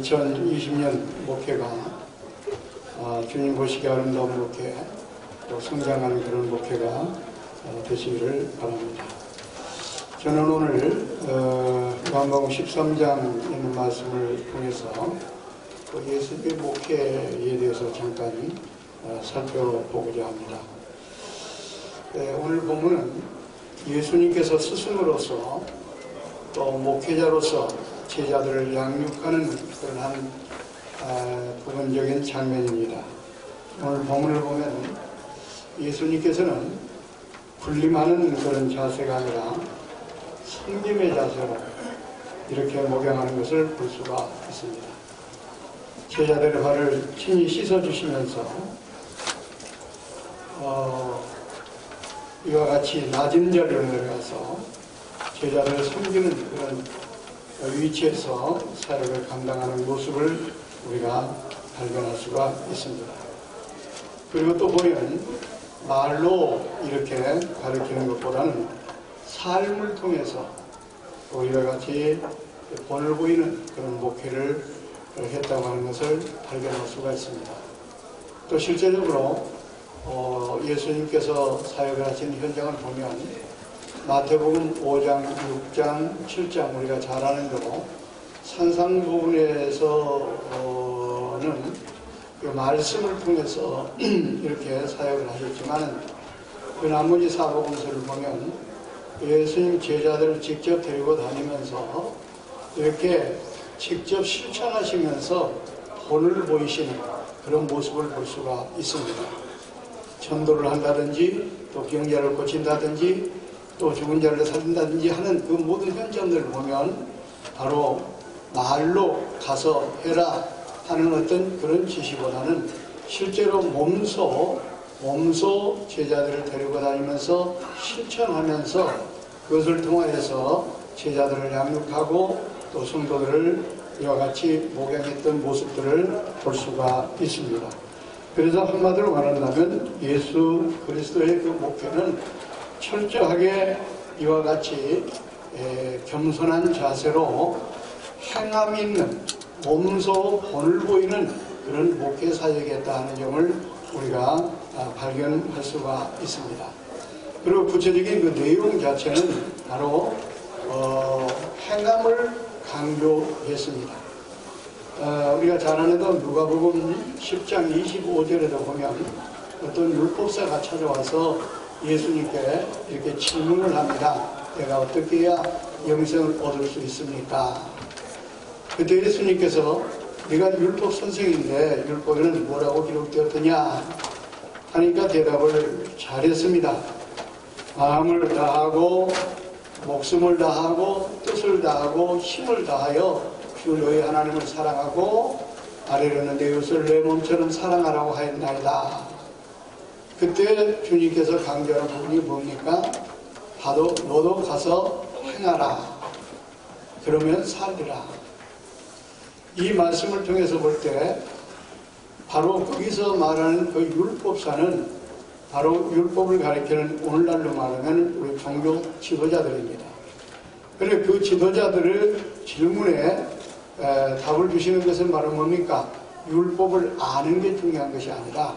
2020년 목회가 주님 보시기 아름다운 목회, 또 성장하는 그런 목회가 되시기를 바랍니다. 저는 오늘 요한복음 13장 있는 말씀을 통해서 예수님의 목회에 대해서 잠깐 살펴보고자 합니다. 오늘 본문은 예수님께서 스승으로서 또 목회자로서 제자들을 양육하는 그런 한 부분적인 장면입니다. 오늘 본문을 보면 예수님께서는 군림하는 그런 자세가 아니라 섬김의 자세로 이렇게 목양하는 것을 볼 수가 있습니다. 제자들의 발을 친히 씻어주시면서 이와 같이 낮은 자리로 내려가서 제자들을 섬기는 그런 위치에서 사역을 감당하는 모습을 우리가 발견할 수가 있습니다. 그리고 또 보면 말로 이렇게 가르치는 것보다는 삶을 통해서 또 이와 같이 본을 보이는 그런 목회를 했다고 하는 것을 발견할 수가 있습니다. 또 실제적으로 예수님께서 사역을 하신 현장을 보면 마태복음 5장, 6장, 7장 우리가 잘 아는 대로 산상부분에서는 그 말씀을 통해서 이렇게 사역을 하셨지만 그 나머지 사복음서를 보면 예수님 제자들을 직접 데리고 다니면서 이렇게 직접 실천하시면서 본을 보이시는 그런 모습을 볼 수가 있습니다. 전도를 한다든지 또 병자를 고친다든지 또 죽은 자를 살린다든지 하는 그 모든 현장들을 보면 바로 말로 가서 해라 하는 어떤 그런 지시보다는 실제로 몸소 제자들을 데리고 다니면서 실천하면서 그것을 통하여서 제자들을 양육하고 또 성도들을 이와 같이 목양했던 모습들을 볼 수가 있습니다. 그래서 한마디로 말한다면 예수 그리스도의 그 목회는 철저하게 이와 같이 겸손한 자세로 행함 있는 몸소 본을 보이는 그런 목회 사역이었다 하는 점을 우리가 발견할 수가 있습니다. 그리고 구체적인 그 내용 자체는 바로 행함을 강조했습니다. 우리가 잘 아는 누가복음 10장 25절에도 보면 어떤 율법사가 찾아와서 예수님께 이렇게 질문을 합니다. 내가 어떻게 해야 영생을 얻을 수 있습니까? 그때 예수님께서 네가 율법 선생인데 율법에는 뭐라고 기록되었더냐 하니까 대답을 잘했습니다. 마음을 다하고 목숨을 다하고 뜻을 다하고 힘을 다하여 주 너희 하나님을 사랑하고 아래로는 내 이웃을 내 몸처럼 사랑하라고 하였나이다. 그때 주님께서 강조하는 부분이 뭡니까? 너도 가서 행하라. 그러면 살리라. 이 말씀을 통해서 볼 때 바로 거기서 말하는 그 율법사는 바로 율법을 가리키는 오늘날로 말하면 우리 종교 지도자들입니다. 그런데 그 지도자들의 질문에 답을 주시는 것은 바로 뭡니까? 율법을 아는 게 중요한 것이 아니라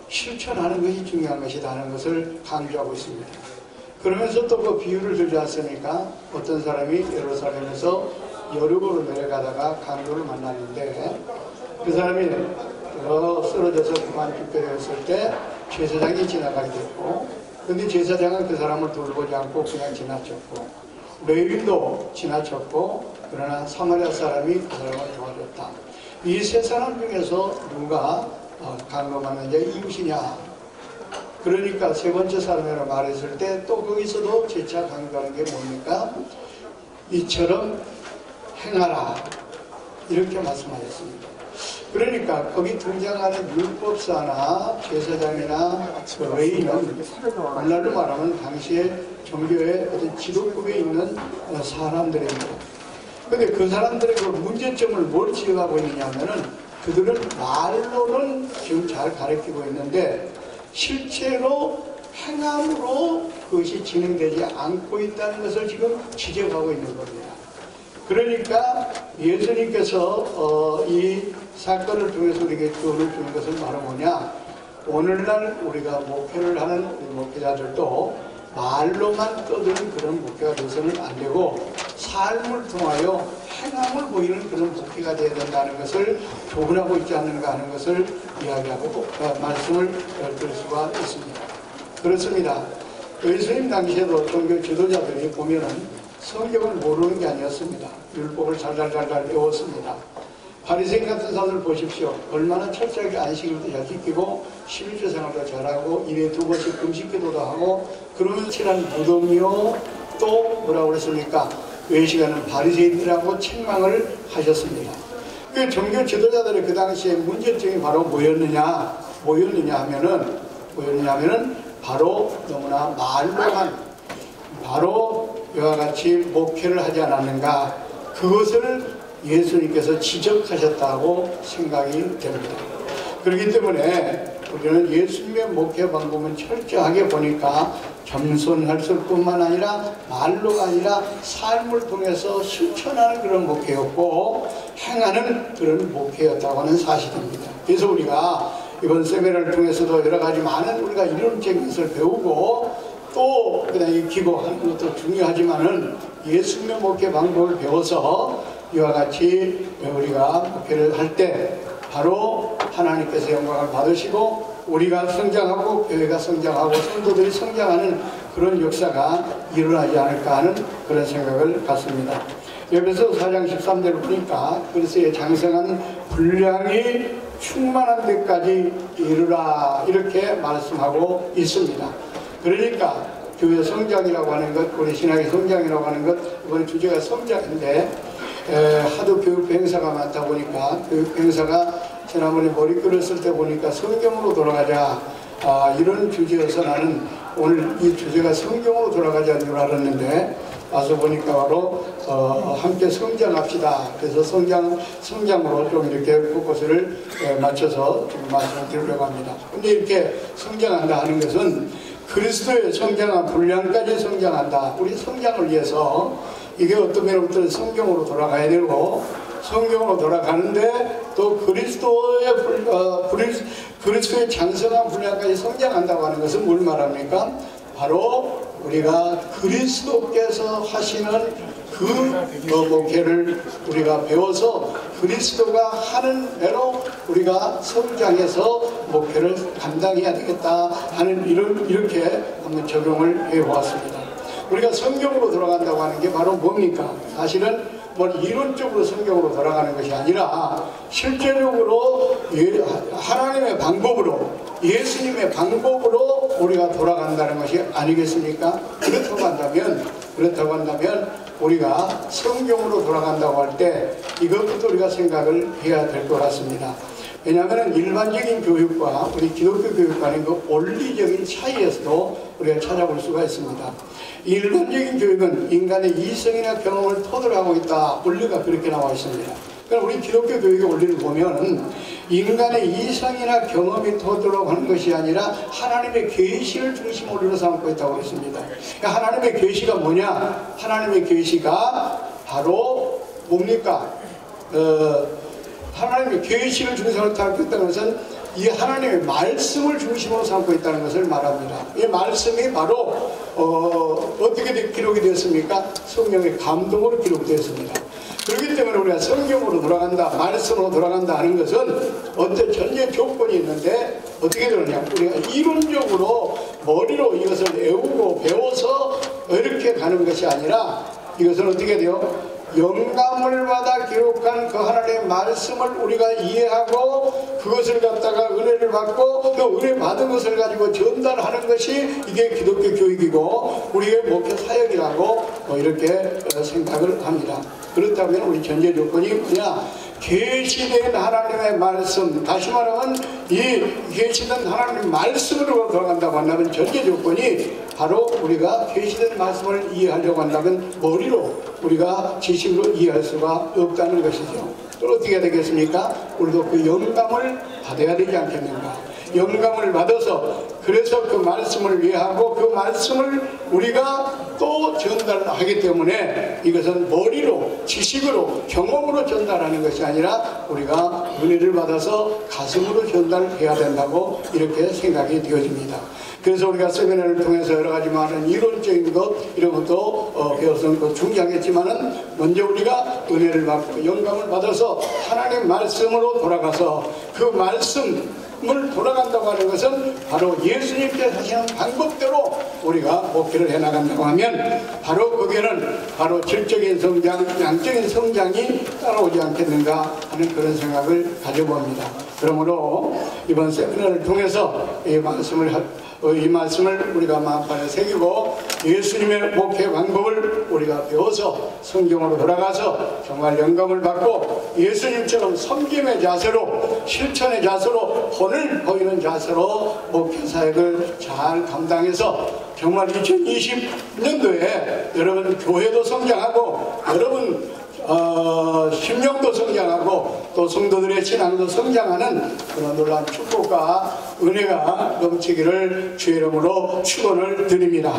실천하는 것이 중요한 것이다 하는 것을 강조하고 있습니다. 그러면서 또 그 비유를 들지 않습니까? 어떤 사람이 예루살렘에서 여리고로 내려가다가 강도를 만났는데 그 사람이 쓰러져서 그만 죽게 되었을 때 제사장이 지나가게 됐고, 그런데 제사장은 그 사람을 돌보지 않고 그냥 지나쳤고, 레위인도 지나쳤고, 그러나 사마리아 사람이 그 사람을 도와줬다. 이 세 사람 중에서 누가 강도받는 자의 이웃이냐? 그러니까 세 번째 사람이라고 말했을 때 또 거기서도 재차 강조하는 게 뭡니까? 이처럼 행하라. 이렇게 말씀하셨습니다. 그러니까 거기 등장하는 율법사나 제사장이나 레위인은 오늘날로 말하면 당시에 종교의 어떤 지도급에 있는 사람들입니다. 그런데 그 사람들의 그 문제점을 뭘 지적하고 있느냐 하면은 그들은 말로는 지금 잘 가르치고 있는데 실제로 행함으로 그것이 진행되지 않고 있다는 것을 지금 지적하고 있는 겁니다. 그러니까 예수님께서 이 사건을 통해서 우리에게 교훈을 주는 것은 바로 뭐냐? 오늘날 우리가 목회를 하는 우리 목회자들도 말로만 떠드는 그런 목회가 되어서는 안 되고 삶을 통하여 행함을 보이는 그런 목회가 되어야 된다는 것을 교훈하고 있지 않는가 하는 것을 이야기하고 말씀을 드릴 수가 있습니다. 그렇습니다. 예수님 당시에도 종교 지도자들이 보면은 성경을 모르는 게 아니었습니다. 율법을 잘잘 외웠습니다. 바리새인 같은 사람들 보십시오. 얼마나 철저하게 안식일도 잘 지키고 11조 생활도 잘하고 1회에 2번씩 금식기도도 하고 그러면 친한 무덤이요 또 뭐라고 그랬습니까? 외식하는 바리새인이라고 책망을 하셨습니다. 그 종교 지도자들의 그 당시에 문제점이 바로 뭐였느냐 하면은 바로 너무나 말로만 바로 이와 같이 목회를 하지 않았는가, 그것을 예수님께서 지적하셨다고 생각이 됩니다. 그렇기 때문에 우리는 예수님의 목회 방법은 철저하게 보니까 겸손할 뿐만 아니라 말로가 아니라 삶을 통해서 실천하는 그런 목회였고 행하는 그런 목회였다고 하는 사실입니다. 그래서 우리가 이번 세미나를 통해서도 여러 가지 많은 우리가 이론적인 것을 배우고 또 그다음에 기도하는 것도 중요하지만은 예수님의 목회 방법을 배워서 이와 같이 우리가 목회를 할 때 바로 하나님께서 영광을 받으시고 우리가 성장하고 교회가 성장하고 성도들이 성장하는 그런 역사가 일어나지 않을까 하는 그런 생각을 갖습니다. 에베소 4장 13절을 보니까 그리스도의 장성한 분량이 충만한 데까지 이르라 이렇게 말씀하고 있습니다. 그러니까 교회 성장이라고 하는 것, 우리 신학의 성장이라고 하는 것, 이번 주제가 성장인데 하도 교육 행사가 많다 보니까 교육 행사가 지난번에 머리글을 쓸 때 보니까 성경으로 돌아가자 이런 주제여서 나는 오늘 이 주제가 성경으로 돌아가자는 줄 알았는데 와서 보니까 바로 함께 성장합시다. 그래서 성장으로 좀 이렇게 포커스를 맞춰서 지금 말씀을 드리려고 합니다. 근데 이렇게 성장한다 하는 것은 그리스도의 성장한 분량까지 성장한다. 우리 성장을 위해서 이게 어떤 면으로부터 성경으로 돌아가야 되고 성경으로 돌아가는데 또 그리스도의 장성한 분량까지 성장한다고 하는 것은 뭘 말합니까? 바로 우리가 그리스도께서 하시는 그 목회를 우리가 배워서 그리스도가 하는 대로 우리가 성장해서 목회를 감당해야 되겠다 하는 이렇게 한번 적용을 해보았습니다. 우리가 성경으로 돌아간다고 하는 게 바로 뭡니까? 사실은 뭐 이론적으로 성경으로 돌아가는 것이 아니라 실제적으로 하나님의 방법으로 예수님의 방법으로 우리가 돌아간다는 것이 아니겠습니까? 그렇다고 한다면 우리가 성경으로 돌아간다고 할 때 이것부터 우리가 생각을 해야 될 것 같습니다. 왜냐하면 일반적인 교육과 우리 기독교 교육과는 그 원리적인 차이에서도 우리가 찾아볼 수가 있습니다. 일반적인 교육은 인간의 이성이나 경험을 토대로 하고 있다. 원리가 그렇게 나와 있습니다. 그럼 우리 기독교 교육의 원리를 보면 인간의 이성이나 경험이 토대로 하는 것이 아니라 하나님의 계시를 중심으로 삼고 있다고 했습니다. 그러니까 하나님의 계시가 뭐냐? 하나님의 계시가 바로 뭡니까? 하나님의 계시를 중심으로 삼고 있다는 것은 이 하나님의 말씀을 중심으로 삼고 있다는 것을 말합니다. 이 말씀이 바로 어떻게 기록이 되었습니까? 성령의 감동으로 기록되었습니다. 그렇기 때문에 우리가 성경으로 돌아간다, 말씀으로 돌아간다 하는 것은 어떤 전제 조건이 있는데 어떻게 되느냐? 우리가 이론적으로 머리로 이것을 외우고 배워서 이렇게 가는 것이 아니라 이것은 어떻게 돼요? 영감을 받아 기록한 그 하나님의 말씀을 우리가 이해하고 그것을 갖다가 은혜를 받고 그 은혜 받은 것을 가지고 전달하는 것이 이게 기독교 교육이고 우리의 목회 사역이라고 이렇게 생각을 합니다. 그렇다면 우리 전제 조건이 뭐냐? 계시된 하나님의 말씀, 다시 말하면 이 계시된 하나님의 말씀으로 돌아간다고 한다면 전제 조건이 바로 우리가 계시된 말씀을 이해하려고 한다면 머리로 우리가 지식으로 이해할 수가 없다는 것이죠. 또 어떻게 되겠습니까? 우리도 그 영감을 받아야 되지 않겠는가? 영감을 받아서 그래서 그 말씀을 이해하고 그 말씀을 우리가 또 전달하기 때문에 이것은 머리로 지식으로 경험으로 전달하는 것이 아니라 우리가 은혜를 받아서 가슴으로 전달해야 된다고 이렇게 생각이 되어집니다. 그래서 우리가 세미나를 통해서 여러 가지 많은 이론적인 것 이런 것도 배워서는 또 중요하겠지만은 먼저 우리가 은혜를 받고 영감을 받아서 하나님 말씀으로 돌아가서 그 말씀을 돌아간다고 하는 것은 바로 예수님께서 하시는 방법대로 우리가 목회를 해나간다고 하면 바로 거기에는 바로 질적인 성장, 양적인 성장이 따라오지 않겠는가 하는 그런 생각을 가져봅니다. 그러므로 이번 세미나를 통해서 이 말씀을 우리가 마음판에 새기고 예수님의 목회 방법을 우리가 배워서 성경으로 돌아가서 정말 영감을 받고 예수님처럼 섬김의 자세로 실천의 자세로 본을 보이는 자세로 목회 사역을 잘 감당해서 정말 2020년도에 여러분 교회도 성장하고 여러분 심령도 성장하고 또 성도들의 신앙도 성장하는 그런 놀라운 축복과 은혜가 넘치기를 주의 이름으로 축원을 드립니다.